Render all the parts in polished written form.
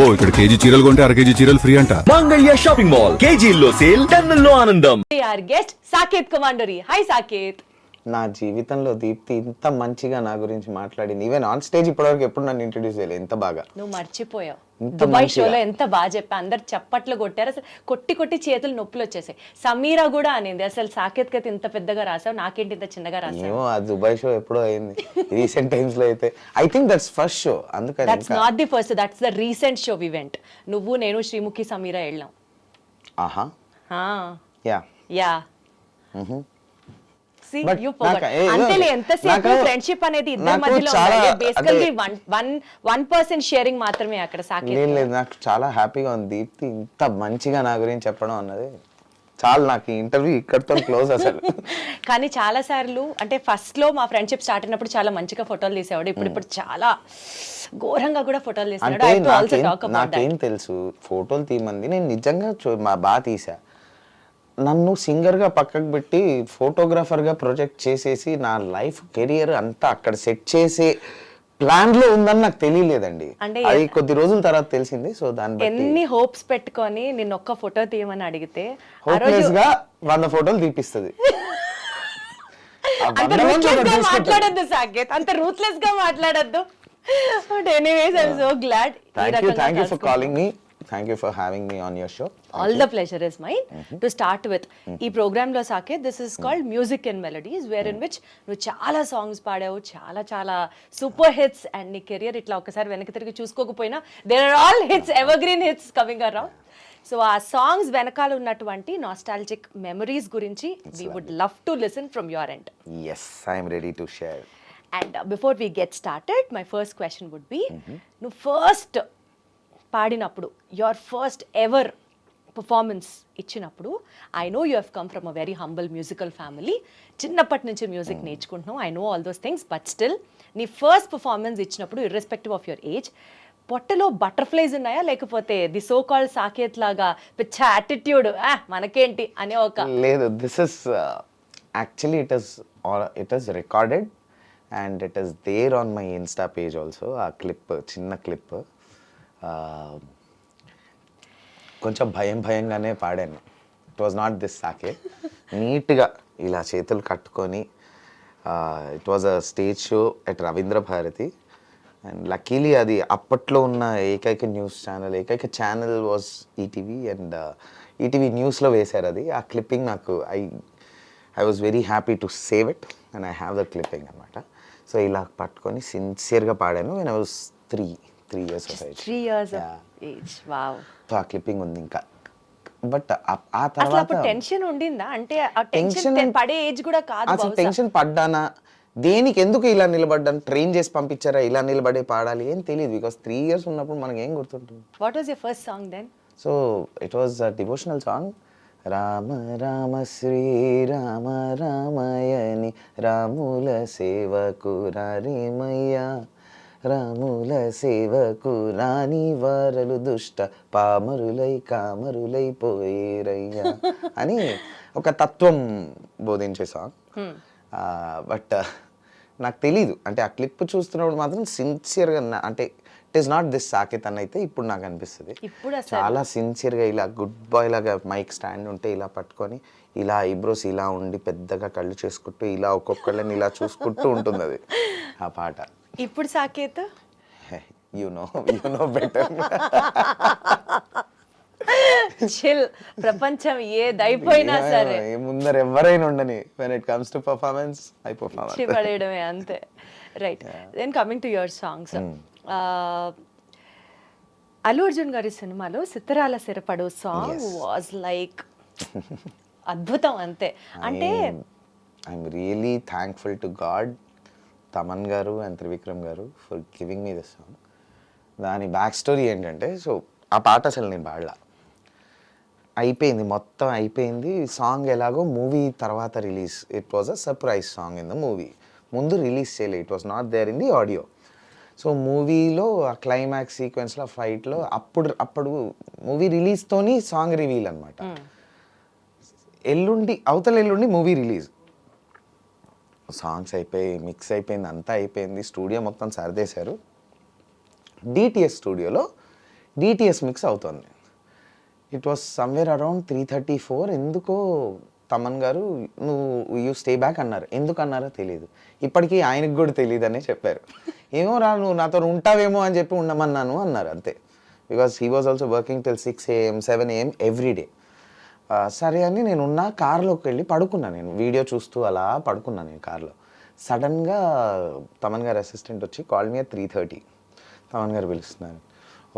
అబ్బో ఇక్కడ కేజీ చీరలు కొంటే అర కేజీ చీరలు ఫ్రీ అంట. మంగళ్య షాపింగ్ మాల్, కేజీల్లో సేల్, టన్నుల్లో ఆనందం. Our guest Saketh Komanduri. Hi Saketh. నా జీవితంలో దీప్తి ఇంత మంచిగా నా గురించి మాట్లాడింది. ఈవెన్ ఆన్ స్టేజ్ ఇప్పటివరకు ఎప్పుడు నన్ను ఇంట్రడ్యూస్ చేయలేదు. ఎంత బాగా నువ్వు మర్చిపోయావు. దుబాయ్ షోలో ఎంత బాగా చెప్పా, అందరు చప్పట్లు కొట్టారు. అసలు కొట్టి కొట్టి చేతులు నొప్పులు వచ్చేసాయి. సమీరా కూడా అనింది అసలు సాకేత్ కైతే ఇంత పెద్దగా రాసావు, నాకేంటి ఇంత చిన్నగా రాసావు. ఏమో ఆ దుబాయ్ షో ఎప్పుడో అయింది. రీసెంట్ టైమ్స్ లో అయితే I think that's first show. అందుకని that's not the first, that's the recent show we went. నువ్వు నేను శ్రీముఖి సమీరా వెళ్ళాం. ఆహా యా యా ఎంతసేపు ఫ్రెండ్షిప్ అనేది ఇద్దరి మధ్యలో బేసికల్లీ 1% షేరింగ్ మాత్రమే అక్కడ. సాకేత్ లేదు, నాకు చాలా హ్యాపీగా ఉంది దీప్తి ఇంత మంచిగా నా గురించి చెప్పడం అన్నది. చాలా నాకు ఇంటర్వ్యూ ఇక్కడతో క్లోజ్ అసలు. కానీ చాలా సార్లు అంటే ఫస్ట్ లో మా ఫ్రెండ్షిప్ స్టార్ట్ అయినప్పుడు చాలా మంచిగా ఫోటోలు తీసేవాడు. ఇప్పుడు చాలా ఘోరంగా కూడా ఫోటోలు తీసేవాడు. నాకేం తెలుసు ఫోటోలు తీయమంది, నేను నిజంగా బాగా తీసా. నన్ను సింగర్గా పక్కకు పెట్టి ఫోటోగ్రాఫర్గా ప్రొజెక్ట్ చేసేసి నా లైఫ్ కెరియర్ అంతా అక్కడ సెట్ చేసే ప్లాన్ లో ఉందని నాకు తెలియలేదండి. అది కొద్ది రోజుల తర్వాత తెలిసింది. సో దాన్ని ఎన్ని హోప్స్ పెట్టుకొని నిన్న ఒక్క ఫోటో తీయమని అడిగితే హోప్లెస్ గా 100 ఫోటోలు తీపిస్తుంది. మాట్లాడద్దు సాకేత్, అంత రూత్లెస్ గా మాట్లాడద్దు. But anyways I am so glad. Thank you for calling me. Thank you for having me on your show. All the pleasure is mine. To start with, ee program lo Saket, this is called Music and Melodies, wherein which nu chaala songs paadavu, chaala super hits, and nee career itla okasari venaki tirigi chuskokapoyina there are all hits, evergreen hits coming around. So aa songs venakala unnatuvanti nostalgic memories gurinchi we would love to listen from your end. Yes, I am ready to share. And before we get started, my first question would be, nu first పాడినప్పుడు your first ever performance ఇచ్చినప్పుడు, I know you have come from a very humble musical family, చిన్నప్పటి నుంచి music నేర్చుకుంటున్నావు, I know all those things, but still నీ first performance ఇచ్చినప్పుడు irrespective of your age పొట్టలో butterflies ఉన్నాయా, లేకపోతే ది సో కాల్డ్ సాకేత్ లాగా పిచ్చ యాటిట్యూడ్ మనకేంటి అనే ఒక? లేదు, this is actually it is recorded and it is there on my insta page also. ఆ క్లిప్, చిన్న క్లిప్ కొంచెం భయంగానే పాడాను. It was not this Saketh. నీట్గా ఇలా చేతులు కట్టుకొని, it was a stage show at Ravindra Bharathi. And luckily అది అప్పట్లో ఉన్న ఏకైక channel was ETV. And ETV న్యూస్లో వేశారు అది. ఆ క్లిప్పింగ్ నాకు I was very happy to save it and I have the clipping అనమాట. సో ఇలా పట్టుకొని సిన్సియర్గా పాడాను. When I was 3 years of age. 3 years of age. Wow. So ఆ క్లిప్పింగ్ ఉంది ఇంకా. బట్ ఆ తర్వాత టెన్షన్ ఉండిందా? అంటే ఆ టెన్షన్ పడే ఏజ్ కూడా కాదు. అసలు టెన్షన్ పడ్డానా, దేనికి ఎందుకు ఇలా నిలబడ్డాను, ట్రైన్ చేసి పంపించారా ఇలా నిలబడే పాడాలి ఏం తెలియదు. బికాస్ 3 years ఉన్నప్పుడు మనకి ఏం గుర్తుంటుంది. What was your first song then? So it was a devotional song. Rama Rama Sri Rama రామయని రాముల సేవకు రారేమయ్యా, రాముల సేవకు రాని వారలు దుష్ట పామరులై కామరులై పోయేరయ్యా అని ఒక తత్వం బోధించే సాంగ్. బట్ నాకు తెలీదు, అంటే ఆ క్లిప్ చూస్తున్నప్పుడు మాత్రం సిన్సియర్గా, అంటే it is not this Saketh అని అయితే ఇప్పుడు నాకు అనిపిస్తుంది. చాలా సిన్సియర్గా ఇలా గుడ్ బాయ్ లాగా మైక్ స్టాండ్ ఉంటే ఇలా పట్టుకొని ఇలా ఐబ్రోస్ ఇలా ఉండి పెద్దగా కళ్ళు చేసుకుంటూ ఇలా ఒక్కొక్కళ్ళని ఇలా చూసుకుంటూ ఉంటుంది అది ఆ పాట. ఇప్పుడు Saketh you know better. Chill, ప్రపంచం ఏదైపోయినా సరే ముందర ఎవరైనా ఉండని, when it comes to performance I perform. పడేయడమే అంతే. Right, then coming to your songs. Allu Arjun గారి సినిమాలో Sittharala Sirapadu song was like అద్భుతం అంతే. అంటే I'm really thankful to God, Thaman గారు అండ్ త్రివిక్రమ్ గారు for giving me this song. దాని బ్యాక్ స్టోరీ ఏంటంటే, సో ఆ పాట అసలు నేను పాడలా, అయిపోయింది మొత్తం అయిపోయింది. సాంగ్ ఎలాగో మూవీ తర్వాత release, it was a surprise song in the movie. ముందు రిలీజ్ చేయలేదు, it was not there in the audio. So మూవీలో ఆ క్లైమాక్స్ సీక్వెన్స్లో ఫైట్లో అప్పుడు మూవీ రిలీజ్తోని సాంగ్ రివీల్ అనమాట. అవతల ఎల్లుండి మూవీ రిలీజ్. సాంగ్స్ అయిపోయి మిక్స్ అయిపోయింది, అంతా అయిపోయింది, స్టూడియో మొత్తం సర్దేశారు. డిటిఎస్ స్టూడియోలో డిటిఎస్ మిక్స్ అవుతుంది. It was somewhere around 3:34. ఎందుకో తమన్ గారు నువ్వు యూ స్టే బ్యాక్ అన్నారు. ఎందుకు అన్నారో తెలియదు, ఇప్పటికీ ఆయనకు కూడా తెలియదు అనే చెప్పారు. ఏమో రా నువ్వు నాతో ఉంటావేమో అని చెప్పి ఉండమన్నాను అన్నారు అంతే. Because he was also working till 6 AM 7 AM every day. సరే అని నేను ఉన్న కార్లోకి వెళ్ళి పడుకున్నాను. నేను వీడియో చూస్తూ అలా పడుకున్నాను నేను కార్లో. సడన్గా తమన్ గారు అసిస్టెంట్ వచ్చి కాల్ మీ at 3:30. తమన్ గారు పిలుస్తున్నారు.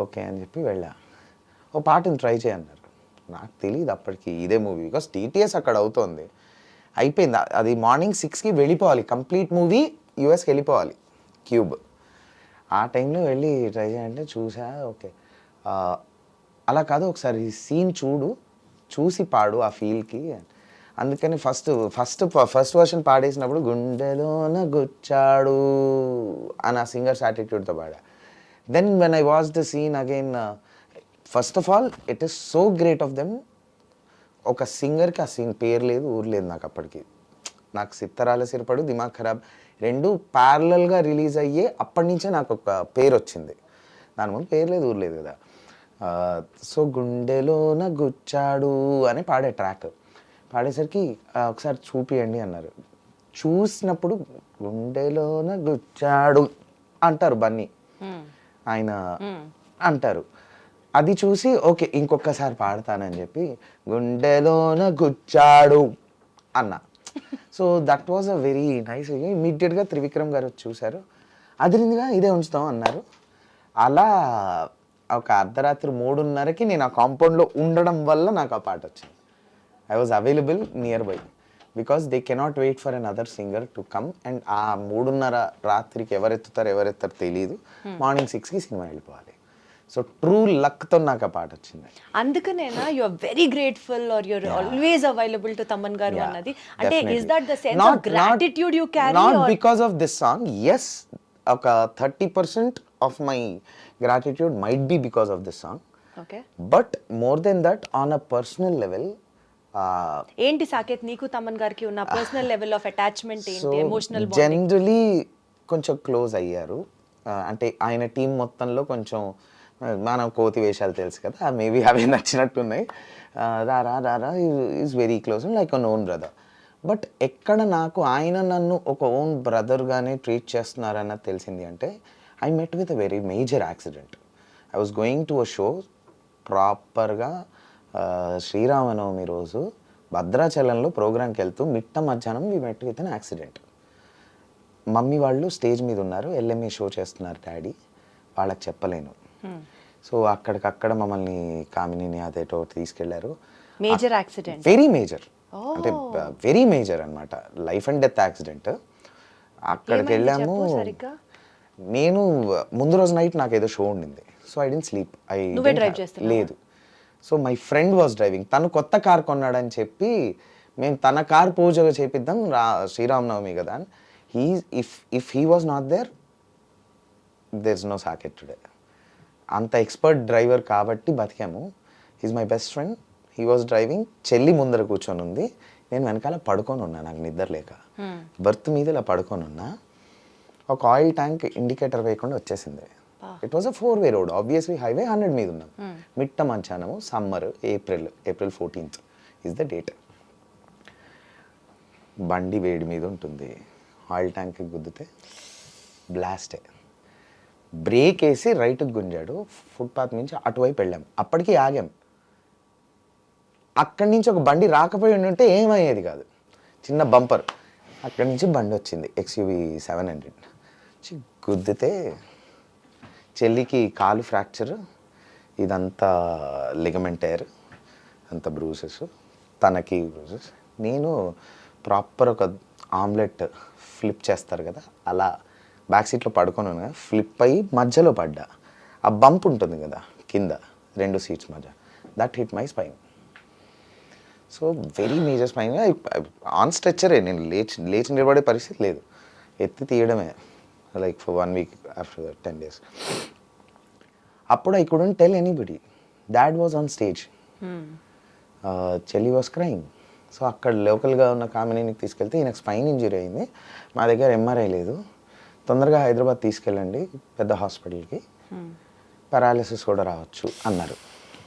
ఓకే అని చెప్పి వెళ్ళా. ఓ పాటను ట్రై చేయన్నారు. నాకు తెలియదు అప్పటికి ఇదే మూవీ, బికాస్ టీటీఎస్ అక్కడ అవుతోంది. అయిపోయింది అది. మార్నింగ్ 6కి వెళ్ళిపోవాలి, కంప్లీట్ మూవీ యూఎస్కి వెళ్ళిపోవాలి క్యూబ్. ఆ టైంలో వెళ్ళి ట్రై చేయాలంటే చూసా. ఓకే అలా కాదు, ఒకసారి సీన్ చూసి పాడు ఆ ఫీల్కి. అందుకని ఫస్ట్ వర్షన్ పాడేసినప్పుడు గుండెలోన గుచ్చాడు అని ఆ సింగర్స్ యాటిట్యూడ్తో పాడా. Then when I watch the scene again, first of all it is so great of them. ఒక సింగర్కి ఆ సీన్ పేరు లేదు ఊరు లేదు నాకు అప్పటికి. నాకు సిత్తరాల సిరపడు, దిమాగ్ ఖరాబ్ రెండు ప్యారలల్గా రిలీజ్ అయ్యే అప్పటి నుంచే నాకు ఒక పేరు వచ్చింది. దాని ముందు పేరు లేదు ఊరు లేదు కదా. సో గుండెలోన గుచ్చాడు అని పాడే ట్రాక్ పాడేసరికి ఒకసారి చూపియండి అన్నారు. చూసినప్పుడు గుండెలోన గుచ్చాడు అంటారు బన్నీ, ఆయన అంటారు. అది చూసి ఓకే ఇంకొకసారి పాడతానని చెప్పి గుండెలోన గుచ్చాడు అన్న. So that was a very nice. ఇమ్మీడియట్గా త్రివిక్రమ్ గారు వచ్చి చూశారు. అదిరిందిగా ఇదే ఉంచుతాం అన్నారు. అలా ఒక అర్ధరాత్రి 3:30కి నేను ఆ కాంపౌండ్లో ఉండడం వల్ల నాకు ఆ పాట వచ్చింది. I was available nearby because they cannot wait for another singer to come. And ఆ 3:30 రాత్రికి ఎవరెత్తారో తెలియదు. మార్నింగ్ 6కి సినిమా వెళ్ళిపోవాలి. సో ట్రూ లక్తో నాకు ఆ పాట వచ్చింది. అందుకనేనా you are very grateful or you are always available to Thaman గారు అన్నది? అంటే is that the sense of gratitude you carry? Not because of this song. yes, ఒక 30% of my gratitude might be because of this song. Okay, but more than that on a personal level. ఏంటి సాకేత్ నీకు తమన్ గారికి ఉన్న personal level of attachment ఏంటి, emotional bonding? Generally కొంచెం close అయ్యారు. అంటే ఆయన టీం మొత్తంలో కొంచెం మనం కోతి వేషాలు తెలుసు కదా, మేబీ అవి నచ్చినట్టున్నాయి. రారా is very close like an own brother. But ఎక్కడ నాకు ఆయన నన్ను ఒక ఓన్ బ్రదర్గానే ట్రీట్ చేస్తున్నారన్నది తెలిసింది అంటే I met with a very major accident. I was going to a show ప్రాపర్గా శ్రీరామనవమి రోజు భద్రాచలంలో ప్రోగ్రామ్కి వెళ్తూ మిట్ట మధ్యాహ్నం we met with an accident. Mummy వాళ్ళు స్టేజ్ మీద ఉన్నారు, ఎల్ఎంఏ షో చేస్తున్నారు డాడీ, వాళ్ళకి చెప్పలేను. సో అక్కడికక్కడ మమ్మల్ని కామినిని అదేటో తీసుకెళ్లారు. మేజర్ యాక్సిడెంట్, వెరీ మేజర్, అంటే వెరీ మేజర్ అన్నమాట, లైఫ్ అండ్ డెత్ యాక్సిడెంట్. అక్కడికి వెళ్ళాము. నేను ముందు రోజు నైట్ నాకు ఏదో షో ఉండింది. So I didn't sleep. లేదు. So my friend was driving. తను కొత్త కార్ కొన్నాడని చెప్పి మేము తన కార్ పూజగా చేపిద్దాం శ్రీరామనవమి కదా అని. If he was not there is no Saketh today. అంత ఎక్స్పర్ట్ డ్రైవర్ కాబట్టి బతికాము. He's my best friend. He was driving. చెల్లి ముందర కూర్చొని ఉంది, నేను వెనకాల పడుకొని ఉన్నా, నాకు నిద్ర లేక బర్త్ మీద ఇలా పడుకొని ఉన్నా. ఒక ఆయిల్ ట్యాంక్ ఇండికేటర్ వేయకుండా వచ్చేసింది. It was a 4-way road, obviously highway 100 మీద ఉన్నాం. మిట్ట మధ్యాహ్నము, summer, April 14th is the date. బండి వేడి మీద ఉంటుంది, ఆయిల్ ట్యాంక్కి గుద్దితే బ్లాస్టే. బ్రేక్ వేసి రైట్కి గుంజాడు. ఫుట్పాత్ నుంచి అటువైపు వెళ్ళాం. అప్పటికి ఆగాం. అక్కడి నుంచి ఒక బండి రాకపోయి ఉంటే ఏమయ్యేది కాదు, చిన్న బంపర్. అక్కడి నుంచి బండి వచ్చింది, XUV 700. గుద్దితే చెల్లికి కాలు ఫ్రాక్చర్, ఇదంతా లిగమెంట్ టైర్, అంత బ్రూసెస్, తనకి బ్రూసెస్. నేను ప్రాపర్ ఒక ఆమ్లెట్ ఫ్లిప్ చేస్తారు కదా అలా బ్యాక్ సీట్లో పడుకొని ఉన్నా, ఫ్లిప్ అయ్యి మధ్యలో పడ్డా. ఆ బంప్ ఉంటుంది కదా కింద 2 సీట్స్ మధ్య, that hit my spine. So very major spine. On స్ట్రెచ్చరే, నేను లేచి నిలబడే పరిస్థితి లేదు, ఎత్తి తీయడమే like for 1 week after 10 days. అప్పుడు I couldn't tell anybody. Dad was on stage, చెల్లి వాజ్ క్రైయింగ్. సో అక్కడ లోకల్గా ఉన్న కామినీకి తీసుకెళ్తే ఈయనకు స్పైన్ ఇంజరీ అయింది, మా దగ్గర MRI లేదు, తొందరగా హైదరాబాద్ తీసుకెళ్ళండి పెద్ద హాస్పిటల్కి. పారాలిసిస్ కూడా రావచ్చు అన్నారు.